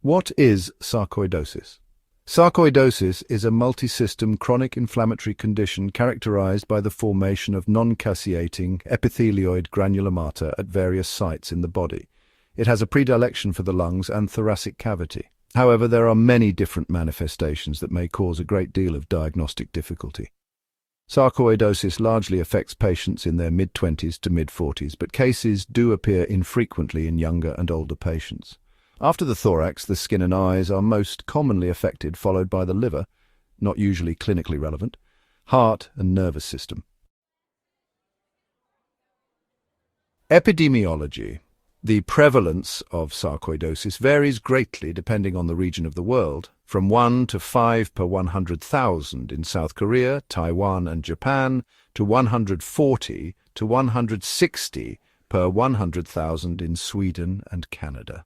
What is sarcoidosis? Sarcoidosis is a multisystem chronic inflammatory condition characterized by the formation of non-caseating epithelioid granular matter at various sites in the body. It has a predilection for the lungs and thoracic cavity. However, there are many different manifestations that may cause a great deal of diagnostic difficulty. Sarcoidosis largely affects patients in their mid-20s to mid-40s, but cases do appear infrequently in younger and older patients. After the thorax, the skin and eyes are most commonly affected, followed by the liver, not usually clinically relevant, heart and nervous system. Epidemiology. The prevalence of sarcoidosis varies greatly depending on the region of the world, from 1 to 5 per 100,000 in South Korea, Taiwan and Japan, to 140 to 160 per 100,000 in Sweden and Canada.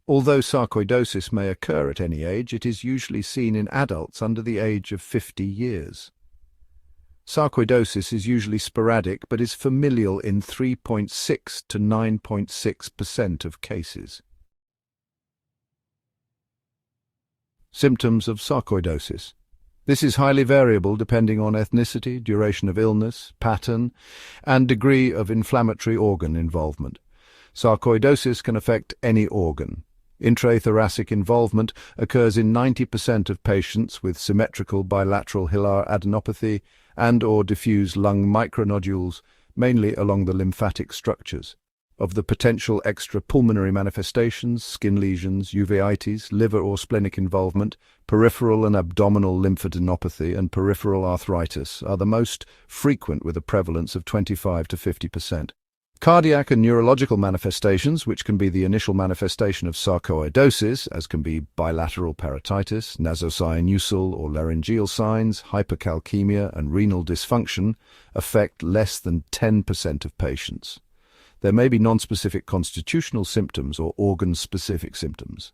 Although sarcoidosis may occur at any age, it is usually seen in adults under the age of 50 years. Sarcoidosis is usually sporadic but is familial in 3.6 to 9.6% of cases. Symptoms of sarcoidosis. This is highly variable depending on ethnicity, duration of illness, pattern, and degree of inflammatory organ involvement. Sarcoidosis can affect any organ. Intrathoracic involvement occurs in 90% of patients with symmetrical bilateral hilar adenopathy and/or diffuse lung micronodules, mainly along the lymphatic structures. Of the potential extrapulmonary manifestations, skin lesions, uveitis, liver or splenic involvement, peripheral and abdominal lymphadenopathy and peripheral arthritis are the most frequent with a prevalence of 25 to 50%. Cardiac and neurological manifestations, which can be the initial manifestation of sarcoidosis, as can be bilateral parotitis, nasosinusal or laryngeal signs, hypercalcaemia and renal dysfunction, affect less than 10% of patients. There may be nonspecific constitutional symptoms or organ-specific symptoms.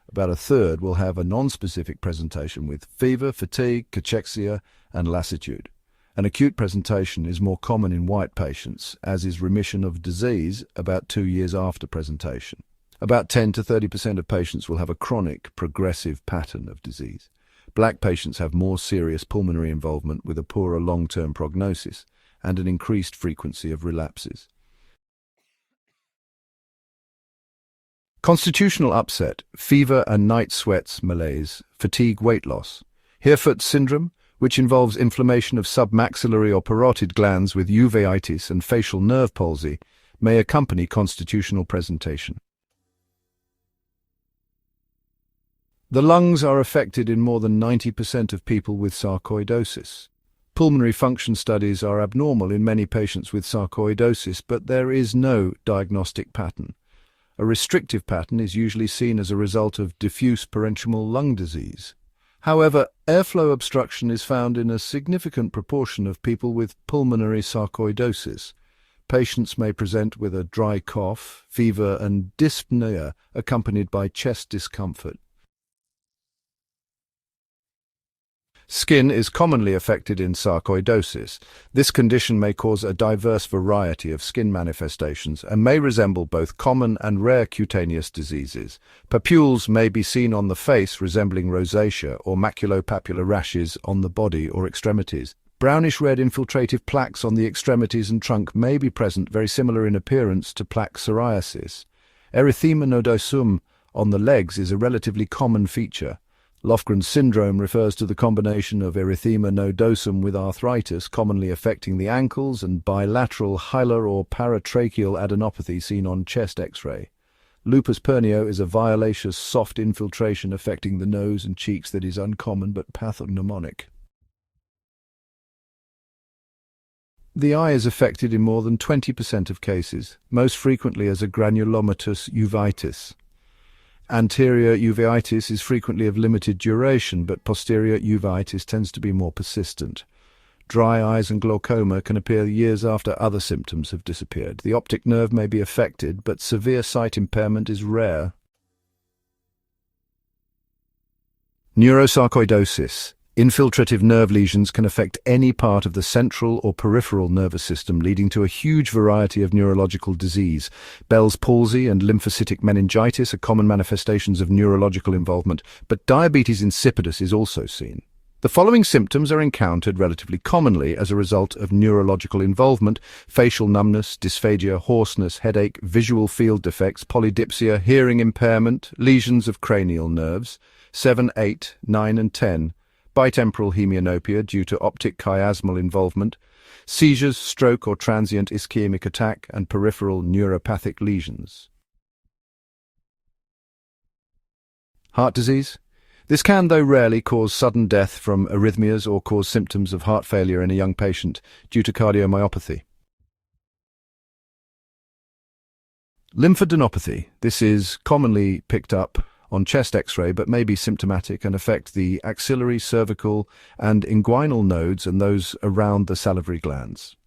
About a third will have a nonspecific presentation with fever, fatigue, cachexia, and lassitude. An acute presentation is more common in white patients, as is remission of disease about 2 years after presentation. About 10 to 30% of patients will have a chronic, progressive pattern of disease. Black patients have more serious pulmonary involvement with a poorer long-term prognosis and an increased frequency of relapses. Constitutional upset, fever and night sweats, malaise, fatigue, weight loss. Herefoot syndrome, which involves inflammation of submaxillary or parotid glands with uveitis and facial nerve palsy, may accompany constitutional presentation. The lungs are affected in more than 90% of people with sarcoidosis. Pulmonary function studies are abnormal in many patients with sarcoidosis, but there is no diagnostic pattern. A restrictive pattern is usually seen as a result of diffuse parenchymal lung disease. However, airflow obstruction is found in a significant proportion of people with pulmonary sarcoidosis. Patients may present with a dry cough, fever, and dyspnea accompanied by chest discomfort. Skin is commonly affected in sarcoidosis. This condition may cause a diverse variety of skin manifestations and may resemble both common and rare cutaneous diseases. Papules may be seen on the face resembling rosacea or maculopapular rashes on the body or extremities. Brownish-red infiltrative plaques on the extremities and trunk may be present, very similar in appearance to plaque psoriasis. Erythema nodosum on the legs is a relatively common feature. Lofgren syndrome refers to the combination of erythema nodosum with arthritis, commonly affecting the ankles, and bilateral hilar or paratracheal adenopathy seen on chest X-ray. Lupus pernio is a violaceous soft infiltration affecting the nose and cheeks that is uncommon but pathognomonic. The eye is affected in more than 20% of cases, most frequently as a granulomatous uveitis. Anterior uveitis is frequently of limited duration, but posterior uveitis tends to be more persistent. Dry eyes and glaucoma can appear years after other symptoms have disappeared. The optic nerve may be affected, but severe sight impairment is rare. Neurosarcoidosis. Infiltrative nerve lesions can affect any part of the central or peripheral nervous system, leading to a huge variety of neurological disease. Bell's palsy and lymphocytic meningitis are common manifestations of neurological involvement, but diabetes insipidus is also seen. The following symptoms are encountered relatively commonly as a result of neurological involvement: facial numbness, dysphagia, hoarseness, headache, visual field defects, polydipsia, hearing impairment, lesions of cranial nerves, 7, 8, 9 and 10, bitemporal hemianopia due to optic chiasmal involvement, seizures, stroke or transient ischemic attack, and peripheral neuropathic lesions. Heart disease. This can, though rarely, cause sudden death from arrhythmias or cause symptoms of heart failure in a young patient due to cardiomyopathy. Lymphadenopathy. This is commonly picked up on chest X-ray but may be symptomatic and affect the axillary, cervical, and inguinal nodes and those around the salivary glands.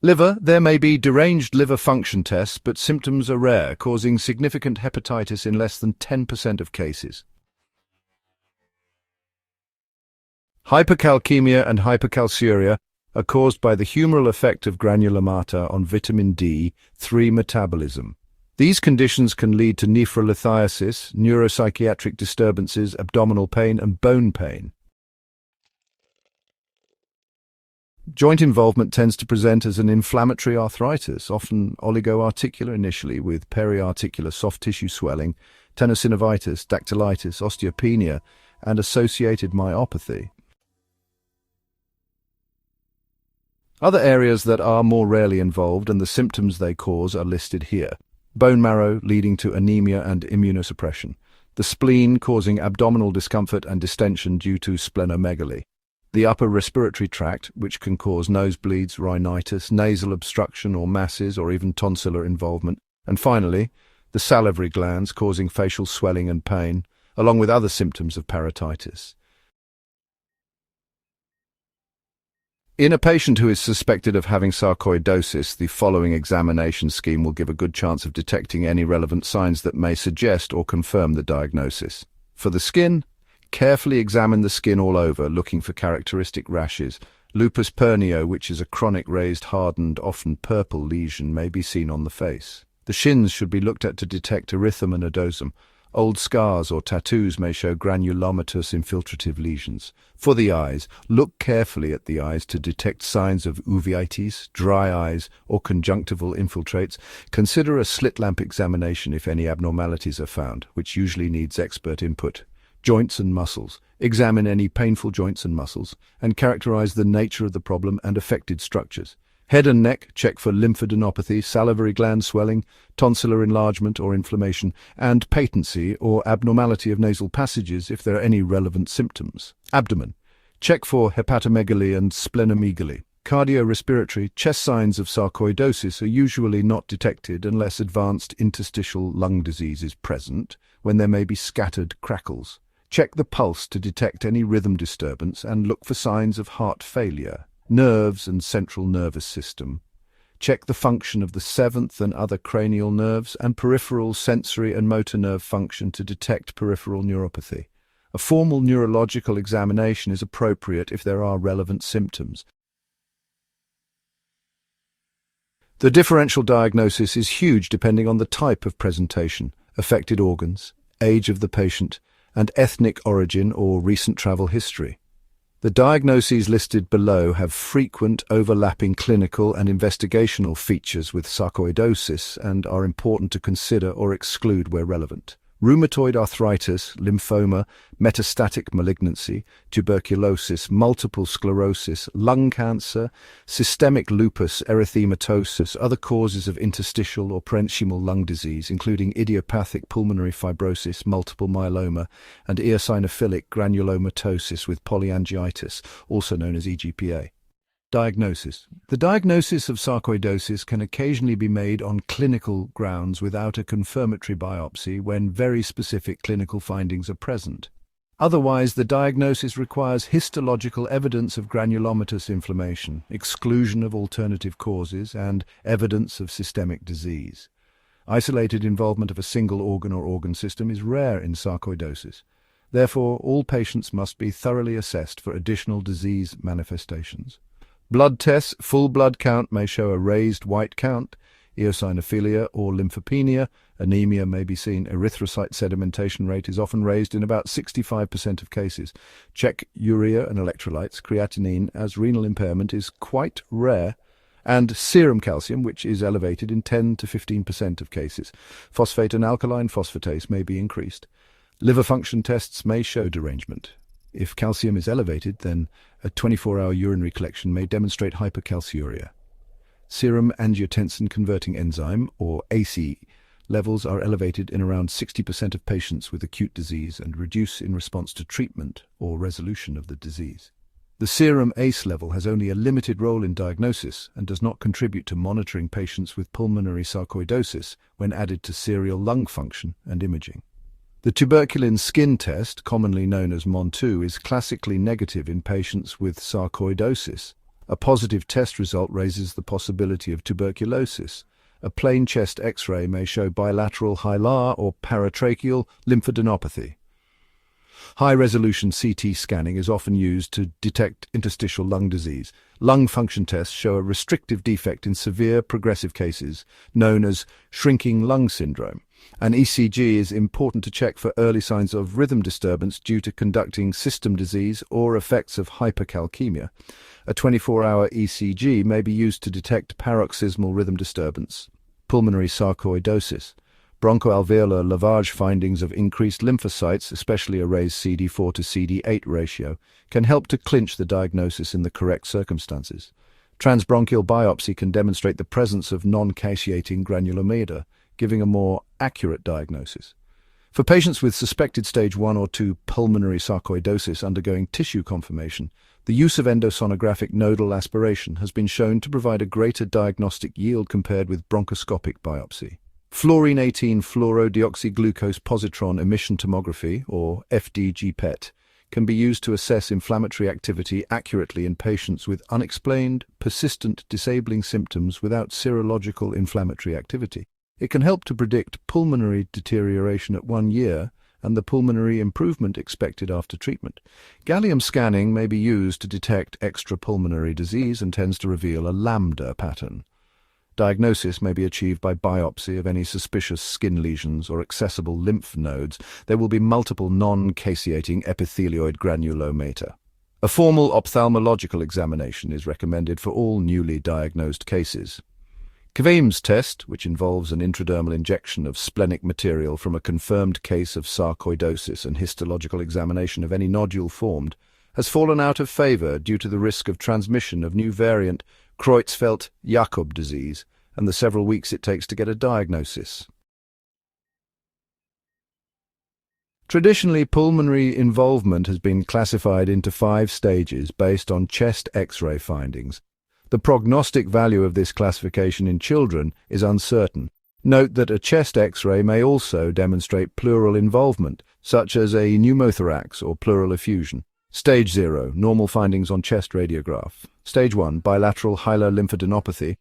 Liver. There may be deranged liver function tests, but symptoms are rare, causing significant hepatitis in less than 10% of cases. Hypercalcaemia and Hypercalciuria are caused by the humoral effect of granular matter on vitamin D3 metabolism. These conditions can lead to nephrolithiasis, neuropsychiatric disturbances, abdominal pain, and bone pain. Joint involvement tends to present as an inflammatory arthritis, often oligoarticular initially, with periarticular soft tissue swelling, tenosynovitis, dactylitis, osteopenia, and associated myopathy. Other areas that are more rarely involved and the symptoms they cause are listed here. Bone marrow leading to anemia and immunosuppression. The spleen causing abdominal discomfort and distension due to splenomegaly. The upper respiratory tract, which can cause nosebleeds, rhinitis, nasal obstruction or masses, or even tonsillar involvement. And finally, the salivary glands causing facial swelling and pain, along with other symptoms of parotitis. In a patient who is suspected of having sarcoidosis, the following examination scheme will give a good chance of detecting any relevant signs that may suggest or confirm the diagnosis. For the skin, carefully examine the skin all over, looking for characteristic rashes. Lupus pernio, which is a chronic raised, hardened, often purple lesion, may be seen on the face. The shins should be looked at to detect erythema nodosum. Old scars or tattoos may show granulomatous infiltrative lesions. For the eyes, look carefully at the eyes to detect signs of uveitis, dry eyes, or conjunctival infiltrates. Consider a slit lamp examination if any abnormalities are found, which usually needs expert input. Joints and muscles. Examine any painful joints and muscles, and characterize the nature of the problem and affected structures. Head and neck, check for lymphadenopathy, salivary gland swelling, tonsillar enlargement or inflammation, and patency or abnormality of nasal passages if there are any relevant symptoms. Abdomen. Check for hepatomegaly and splenomegaly. Cardiorespiratory, chest signs of sarcoidosis are usually not detected unless advanced interstitial lung disease is present, when there may be scattered crackles. Check the pulse to detect any rhythm disturbance and look for signs of heart failure. Nerves and central nervous system. Check the function of the seventh and other cranial nerves and peripheral sensory and motor nerve function to detect peripheral neuropathy. A formal neurological examination is appropriate if there are relevant symptoms. The differential diagnosis is huge depending on the type of presentation, affected organs, age of the patient, and ethnic origin or recent travel history. The diagnoses listed below have frequent overlapping clinical and investigational features with sarcoidosis and are important to consider or exclude where relevant. Rheumatoid arthritis, lymphoma, metastatic malignancy, tuberculosis, multiple sclerosis, lung cancer, systemic lupus erythematosus, other causes of interstitial or parenchymal lung disease, including idiopathic pulmonary fibrosis, multiple myeloma, and eosinophilic granulomatosis with polyangiitis, also known as EGPA. Diagnosis. The diagnosis of sarcoidosis can occasionally be made on clinical grounds without a confirmatory biopsy when very specific clinical findings are present. Otherwise, the diagnosis requires histological evidence of granulomatous inflammation, exclusion of alternative causes, and evidence of systemic disease. Isolated involvement of a single organ or organ system is rare in sarcoidosis. Therefore, all patients must be thoroughly assessed for additional disease manifestations. Blood tests, full blood count may show a raised white count, eosinophilia or lymphopenia. Anemia may be seen. Erythrocyte sedimentation rate is often raised in about 65% of cases. Check urea and electrolytes. Creatinine, as renal impairment, is quite rare. And serum calcium, which is elevated in 10 to 15% of cases. Phosphate and alkaline phosphatase may be increased. Liver function tests may show derangement. If calcium is elevated, then a 24-hour urinary collection may demonstrate hypercalciuria. Serum angiotensin-converting enzyme, or ACE, levels are elevated in around 60% of patients with acute disease and reduce in response to treatment or resolution of the disease. The serum ACE level has only a limited role in diagnosis and does not contribute to monitoring patients with pulmonary sarcoidosis when added to serial lung function and imaging. The tuberculin skin test, commonly known as MON2, is classically negative in patients with sarcoidosis. A positive test result raises the possibility of tuberculosis. A plain chest X-ray may show bilateral hilar or paratracheal lymphadenopathy. High-resolution CT scanning is often used to detect interstitial lung disease. Lung function tests show a restrictive defect in severe progressive cases, known as shrinking lung syndrome. An ECG is important to check for early signs of rhythm disturbance due to conducting system disease or effects of hypercalcaemia. A 24-hour ECG may be used to detect paroxysmal rhythm disturbance, pulmonary sarcoidosis. Bronchoalveolar lavage findings of increased lymphocytes, especially a raised CD4 to CD8 ratio, can help to clinch the diagnosis in the correct circumstances. Transbronchial biopsy can demonstrate the presence of non-caseating granulomata, giving a more accurate diagnosis. For patients with suspected stage 1 or 2 pulmonary sarcoidosis undergoing tissue confirmation, the use of endosonographic nodal aspiration has been shown to provide a greater diagnostic yield compared with bronchoscopic biopsy. Fluorine-18 fluorodeoxyglucose positron emission tomography, or FDG-PET, can be used to assess inflammatory activity accurately in patients with unexplained, persistent disabling symptoms without serological inflammatory activity. It can help to predict pulmonary deterioration at 1 year and the pulmonary improvement expected after treatment. Gallium scanning may be used to detect extrapulmonary disease and tends to reveal a lambda pattern. Diagnosis may be achieved by biopsy of any suspicious skin lesions or accessible lymph nodes. There will be multiple non-caseating epithelioid granulomata. A formal ophthalmological examination is recommended for all newly diagnosed cases. Cavaimes test, which involves an intradermal injection of splenic material from a confirmed case of sarcoidosis and histological examination of any nodule formed, has fallen out of favor due to the risk of transmission of new variant Creutzfeldt-Jakob disease and the several weeks it takes to get a diagnosis. Traditionally, pulmonary involvement has been classified into 5 stages based on chest X-ray findings. The prognostic value of this classification in children is uncertain. Note that a chest X-ray may also demonstrate pleural involvement, such as a pneumothorax or pleural effusion. Stage 0, normal findings on chest radiograph. Stage 1, bilateral hilar lymphadenopathy,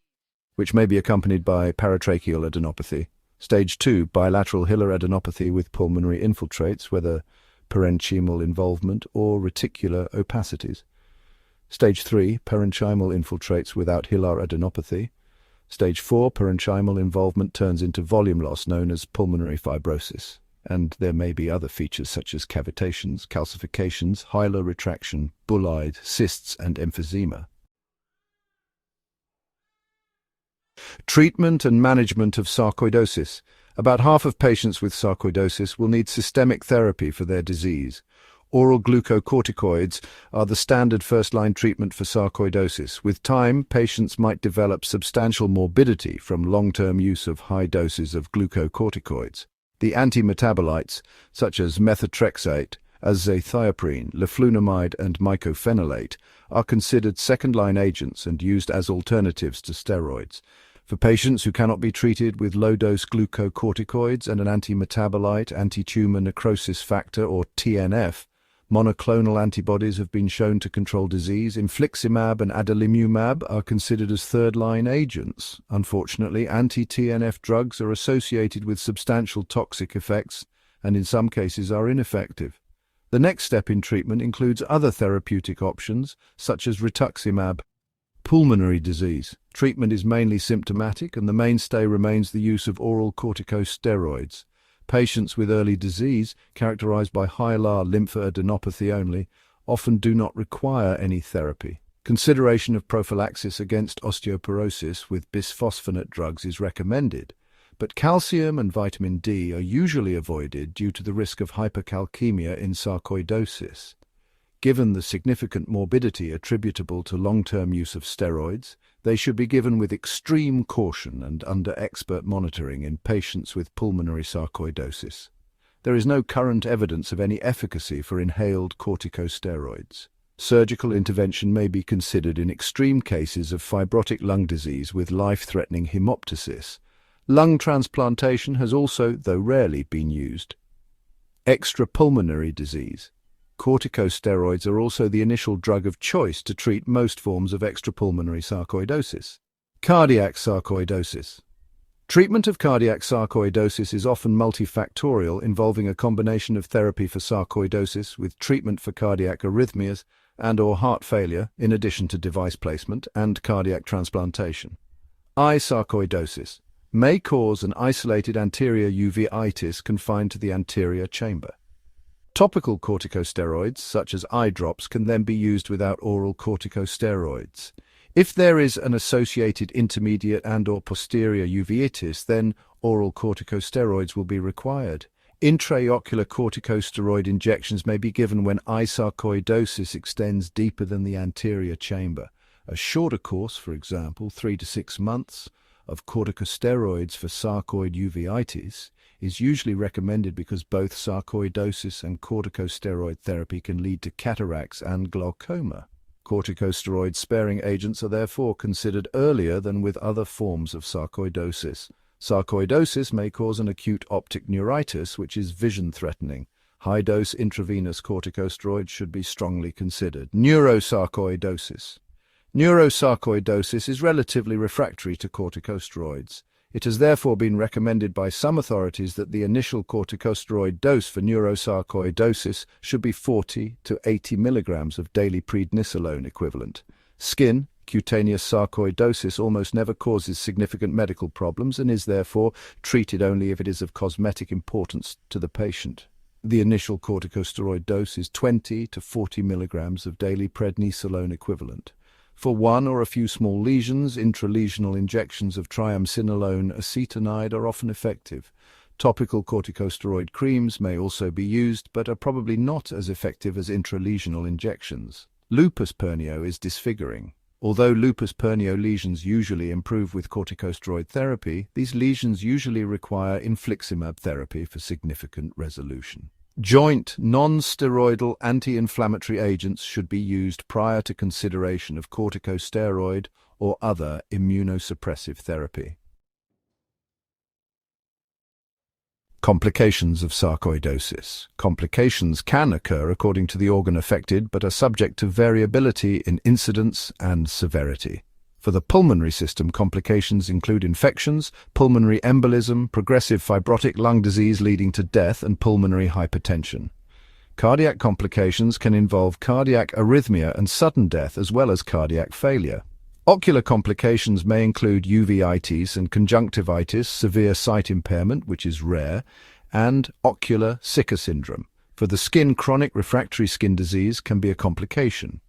which may be accompanied by paratracheal adenopathy. Stage 2, bilateral hilar adenopathy with pulmonary infiltrates, whether parenchymal involvement or reticular opacities. Stage 3, parenchymal infiltrates without hilar adenopathy. Stage 4, parenchymal involvement turns into volume loss, known as pulmonary fibrosis. And there may be other features such as cavitations, calcifications, hilar retraction, bullide, cysts, and emphysema. Treatment and management of sarcoidosis. About half of patients with sarcoidosis will need systemic therapy for their disease. Oral glucocorticoids are the standard first-line treatment for sarcoidosis. With time, patients might develop substantial morbidity from long-term use of high doses of glucocorticoids. The antimetabolites, such as methotrexate, azathioprine, leflunomide, and mycophenolate, are considered second-line agents and used as alternatives to steroids. For patients who cannot be treated with low-dose glucocorticoids and an antimetabolite, anti-tumor necrosis factor, or TNF, monoclonal antibodies have been shown to control disease. Infliximab and adalimumab are considered as third-line agents. Unfortunately, anti-TNF drugs are associated with substantial toxic effects and in some cases are ineffective. The next step in treatment includes other therapeutic options, such as rituximab. Pulmonary disease. Treatment is mainly symptomatic, and the mainstay remains the use of oral corticosteroids. Patients with early disease, characterized by hilar lymphadenopathy only, often do not require any therapy. Consideration of prophylaxis against osteoporosis with bisphosphonate drugs is recommended, but calcium and vitamin D are usually avoided due to the risk of hypercalcaemia in sarcoidosis. Given the significant morbidity attributable to long-term use of steroids, they should be given with extreme caution and under expert monitoring in patients with pulmonary sarcoidosis. There is no current evidence of any efficacy for inhaled corticosteroids. Surgical intervention may be considered in extreme cases of fibrotic lung disease with life-threatening hemoptysis. Lung transplantation has also, though rarely, been used. Extrapulmonary disease. Corticosteroids are also the initial drug of choice to treat most forms of extrapulmonary sarcoidosis. Cardiac sarcoidosis. Treatment of cardiac sarcoidosis is often multifactorial, involving a combination of therapy for sarcoidosis with treatment for cardiac arrhythmias and/or heart failure, in addition to device placement and cardiac transplantation. Eye sarcoidosis may cause an isolated anterior uveitis confined to the anterior chamber. Topical corticosteroids, such as eye drops, can then be used without oral corticosteroids. If there is an associated intermediate and/or posterior uveitis, then oral corticosteroids will be required. Intraocular corticosteroid injections may be given when eye sarcoidosis extends deeper than the anterior chamber. A shorter course, for example, 3 to 6 months, of corticosteroids for sarcoid uveitis is usually recommended because both sarcoidosis and corticosteroid therapy can lead to cataracts and glaucoma. Corticosteroid-sparing agents are therefore considered earlier than with other forms of sarcoidosis. Sarcoidosis may cause an acute optic neuritis, which is vision-threatening. High-dose intravenous corticosteroids should be strongly considered. Neurosarcoidosis. Neurosarcoidosis is relatively refractory to corticosteroids. It has therefore been recommended by some authorities that the initial corticosteroid dose for neurosarcoidosis should be 40 to 80 milligrams of daily prednisolone equivalent. Skin, cutaneous sarcoidosis almost never causes significant medical problems and is therefore treated only if it is of cosmetic importance to the patient. The initial corticosteroid dose is 20 to 40 milligrams of daily prednisolone equivalent. For one or a few small lesions, intralesional injections of triamcinolone acetonide are often effective. Topical corticosteroid creams may also be used, but are probably not as effective as intralesional injections. Lupus pernio is disfiguring. Although lupus pernio lesions usually improve with corticosteroid therapy, these lesions usually require infliximab therapy for significant resolution. Joint non-steroidal anti-inflammatory agents should be used prior to consideration of corticosteroid or other immunosuppressive therapy. Complications of sarcoidosis. Complications can occur according to the organ affected, but are subject to variability in incidence and severity. For the pulmonary system, complications include infections, pulmonary embolism, progressive fibrotic lung disease leading to death, and pulmonary hypertension. Cardiac complications can involve cardiac arrhythmia and sudden death, as well as cardiac failure. Ocular complications may include uveitis and conjunctivitis, severe sight impairment, which is rare, and ocular Sicca syndrome. For the skin, chronic refractory skin disease can be a complication.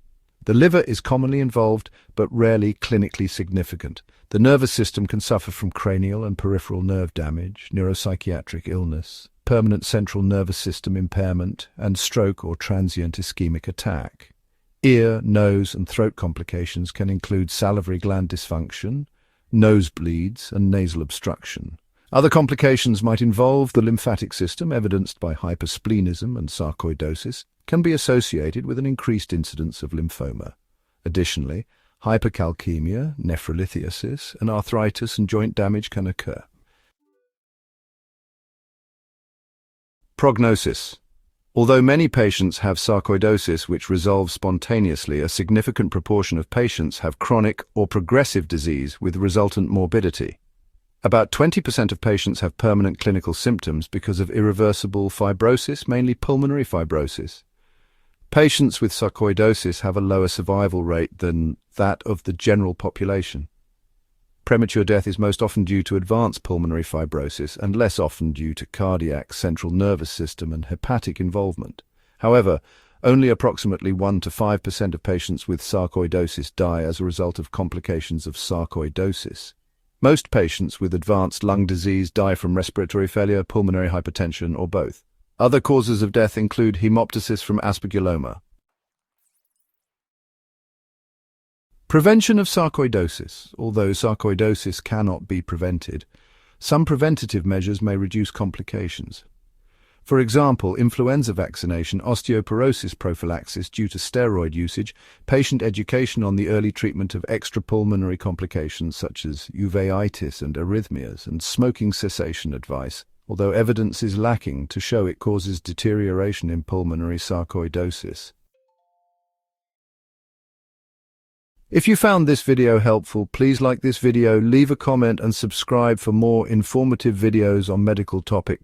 The liver is commonly involved, but rarely clinically significant. The nervous system can suffer from cranial and peripheral nerve damage, neuropsychiatric illness, permanent central nervous system impairment, and stroke or transient ischemic attack. Ear, nose, and throat complications can include salivary gland dysfunction, nosebleeds, and nasal obstruction. Other complications might involve the lymphatic system, evidenced by hypersplenism and sarcoidosis, can be associated with an increased incidence of lymphoma. Additionally, hypercalcaemia, nephrolithiasis, and arthritis and joint damage can occur. Prognosis. Although many patients have sarcoidosis which resolves spontaneously, a significant proportion of patients have chronic or progressive disease with resultant morbidity. About 20% of patients have permanent clinical symptoms because of irreversible fibrosis, mainly pulmonary fibrosis. Patients with sarcoidosis have a lower survival rate than that of the general population. Premature death is most often due to advanced pulmonary fibrosis and less often due to cardiac, central nervous system and hepatic involvement. However, only approximately 1 to 5% of patients with sarcoidosis die as a result of complications of sarcoidosis. Most patients with advanced lung disease die from respiratory failure, pulmonary hypertension, or both. Other causes of death include hemoptysis from aspergilloma. Prevention of sarcoidosis. Although sarcoidosis cannot be prevented, some preventative measures may reduce complications. For example, influenza vaccination, osteoporosis prophylaxis due to steroid usage, patient education on the early treatment of extrapulmonary complications such as uveitis and arrhythmias, and smoking cessation advice, although evidence is lacking to show it causes deterioration in pulmonary sarcoidosis. If you found this video helpful, please like this video, leave a comment and subscribe for more informative videos on medical topics.